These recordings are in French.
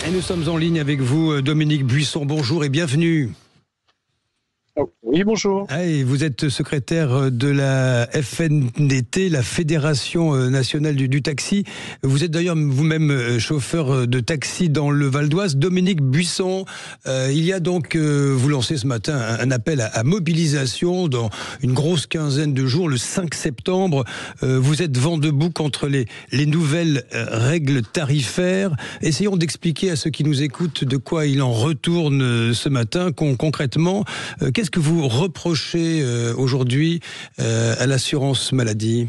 Et nous sommes en ligne avec vous, Dominique Buisson. Bonjour et bienvenue. Oui, bonjour. Et vous êtes secrétaire de la FNDT, la Fédération nationale du taxi. Vous êtes d'ailleurs vous-même chauffeur de taxi dans le Val d'Oise. Dominique Buisson, il y a donc, vous lancez ce matin un appel à mobilisation dans une grosse quinzaine de jours, le 5 septembre. Vous êtes vent debout contre les nouvelles règles tarifaires. Essayons d'expliquer à ceux qui nous écoutent de quoi il en retourne ce matin, concrètement. Qu'est-ce que vous reprochez aujourd'hui à l'assurance maladie ?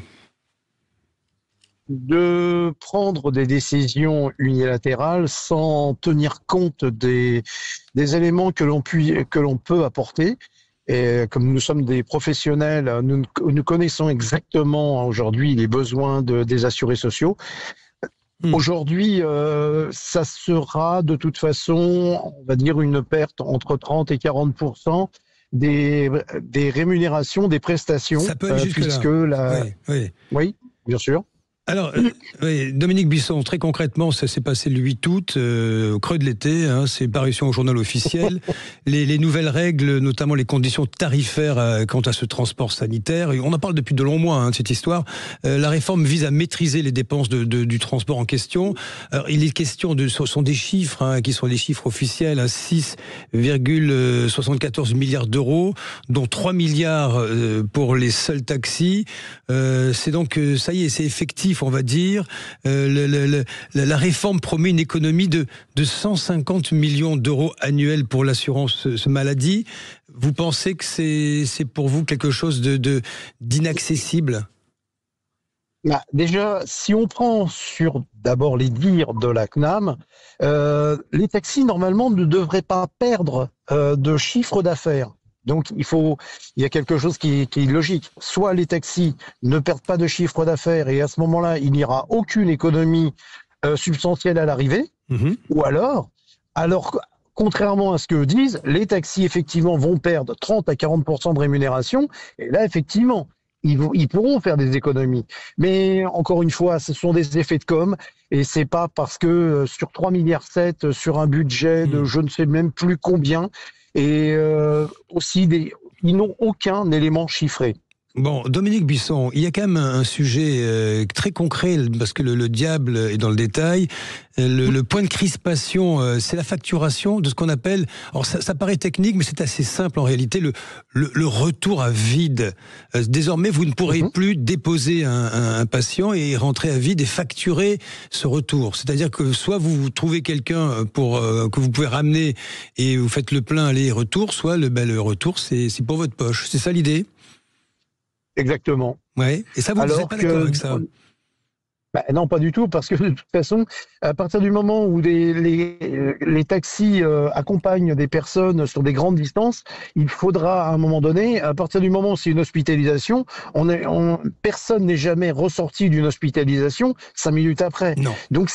De prendre des décisions unilatérales sans tenir compte des éléments que l'on peut apporter. Et comme nous sommes des professionnels, nous connaissons exactement aujourd'hui les besoins des assurés sociaux. Aujourd'hui, ça sera de toute façon, on va dire, une perte entre 30 et 40% des rémunérations, des prestations. Ça peut aller jusque-là. Oui, bien sûr. Alors, Dominique Buisson, très concrètement, ça s'est passé le 8 août, au creux de l'été, c'est parution au journal officiel. Les nouvelles règles, notamment les conditions tarifaires quant à ce transport sanitaire, on en parle depuis de longs mois, de cette histoire. La réforme vise à maîtriser les dépenses du transport en question. Alors, il est question ce sont des chiffres, qui sont les chiffres officiels, 6,74 milliards d'euros, dont 3 milliards pour les seuls taxis. C'est donc, ça y est, c'est effectif, on va dire. La réforme promet une économie de 150 millions d'euros annuels pour l'assurance maladie. Vous pensez que c'est pour vous quelque chose d'inaccessible ? Déjà, si on prend sur d'abord les dires de la CNAM, les taxis normalement ne devraient pas perdre de chiffre d'affaires. Donc il y a quelque chose qui est logique. Soit les taxis ne perdent pas de chiffre d'affaires et à ce moment-là, il n'y aura aucune économie substantielle à l'arrivée, ou alors, contrairement à ce que disent, les taxis effectivement vont perdre 30 à 40% de rémunération, et là effectivement, ils pourront faire des économies. Mais encore une fois, ce sont des effets de com, et c'est pas parce que sur 3,7 milliards, sur un budget de je ne sais même plus combien, et aussi ils n'ont aucun élément chiffré. Bon, Dominique Buisson, il y a quand même un sujet très concret, parce que le diable est dans le détail. Le point de crispation, c'est la facturation de ce qu'on appelle, alors ça paraît technique, mais c'est assez simple en réalité, le retour à vide. Désormais, vous ne pourrez plus déposer un patient et rentrer à vide et facturer ce retour. C'est-à-dire que soit vous trouvez quelqu'un que vous pouvez ramener et vous faites le plein aller-retour, soit le retour, c'est pour votre poche. C'est ça l'idée ? Exactement. Ouais. Et ça, vous n'êtes pas d'accord avec ça ? Non, pas du tout, parce que de toute façon, à partir du moment où les taxis accompagnent des personnes sur des grandes distances, il faudra à un moment donné, à partir du moment où c'est une hospitalisation, personne n'est jamais ressorti d'une hospitalisation 5 minutes après. Non. Donc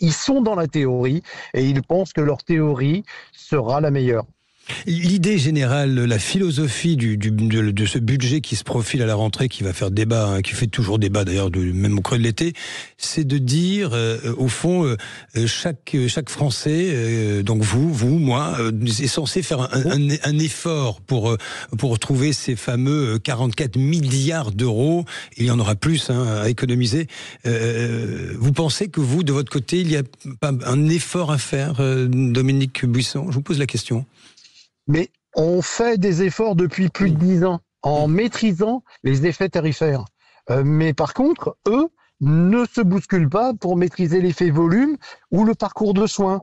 ils sont dans la théorie et ils pensent que leur théorie sera la meilleure. L'idée générale, la philosophie de ce budget qui se profile à la rentrée, qui va faire débat, qui fait toujours débat d'ailleurs, même au creux de l'été, c'est de dire, au fond, chaque Français, donc vous, moi, est censé faire un effort pour trouver ces fameux 44 milliards d'euros. Il y en aura plus à économiser. Vous pensez que vous, de votre côté, il n'y a pas un effort à faire, Dominique Buisson ? Je vous pose la question. Mais on fait des efforts depuis plus de 10 ans en maîtrisant les effets tarifaires. Mais par contre, eux ne se bousculent pas pour maîtriser l'effet volume ou le parcours de soins.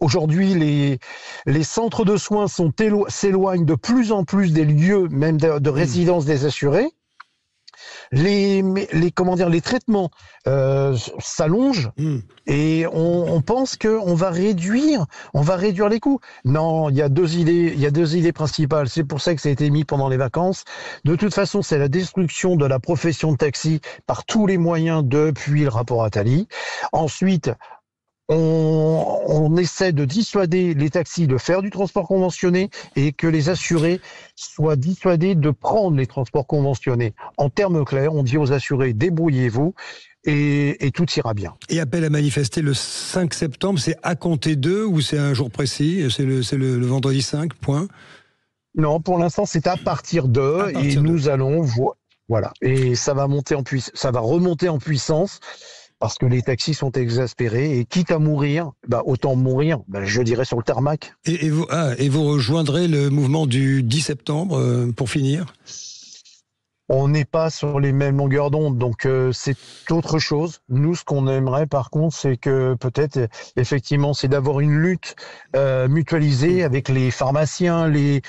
Aujourd'hui, les centres de soins s'éloignent de plus en plus des lieux même de résidence des assurés. Les traitements s'allongent et on pense qu'on va réduire les coûts. Non, il y a deux idées principales. C'est pour ça que ça a été mis pendant les vacances. De toute façon, c'est la destruction de la profession de taxi par tous les moyens depuis le rapport Attali. Ensuite, on essaie de dissuader les taxis de faire du transport conventionné et que les assurés soient dissuadés de prendre les transports conventionnés. En termes clairs, on dit aux assurés, débrouillez-vous et tout ira bien. Et appel à manifester le 5 septembre, c'est à compter d'eux ou c'est un jour précis? C'est le vendredi 5, point? Non, pour l'instant, c'est à partir de, et nous allons voir. Voilà. Et ça va ça va remonter en puissance parce que les taxis sont exaspérés et quitte à mourir, autant mourir, je dirais sur le tarmac. Et vous rejoindrez le mouvement du 10 septembre pour finir? On n'est pas sur les mêmes longueurs d'onde, donc c'est autre chose. Nous, ce qu'on aimerait, par contre, c'est que peut-être, effectivement, c'est d'avoir une lutte mutualisée avec les pharmaciens, les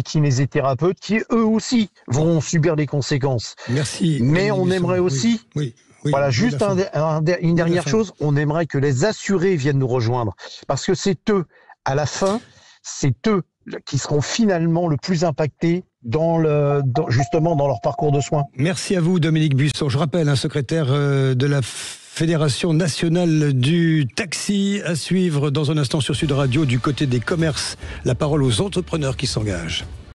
kinésithérapeutes, qui eux aussi vont subir les conséquences. Merci. Mais on aimerait aussi, oui, voilà, juste une dernière chose, on aimerait que les assurés viennent nous rejoindre, parce que c'est eux, à la fin, c'est eux qui seront finalement le plus impactés justement dans leur parcours de soins. Merci à vous, Dominique Buisson. Je rappelle, un secrétaire de la Fédération nationale du taxi, à suivre dans un instant sur Sud Radio du côté des commerces. La parole aux entrepreneurs qui s'engagent.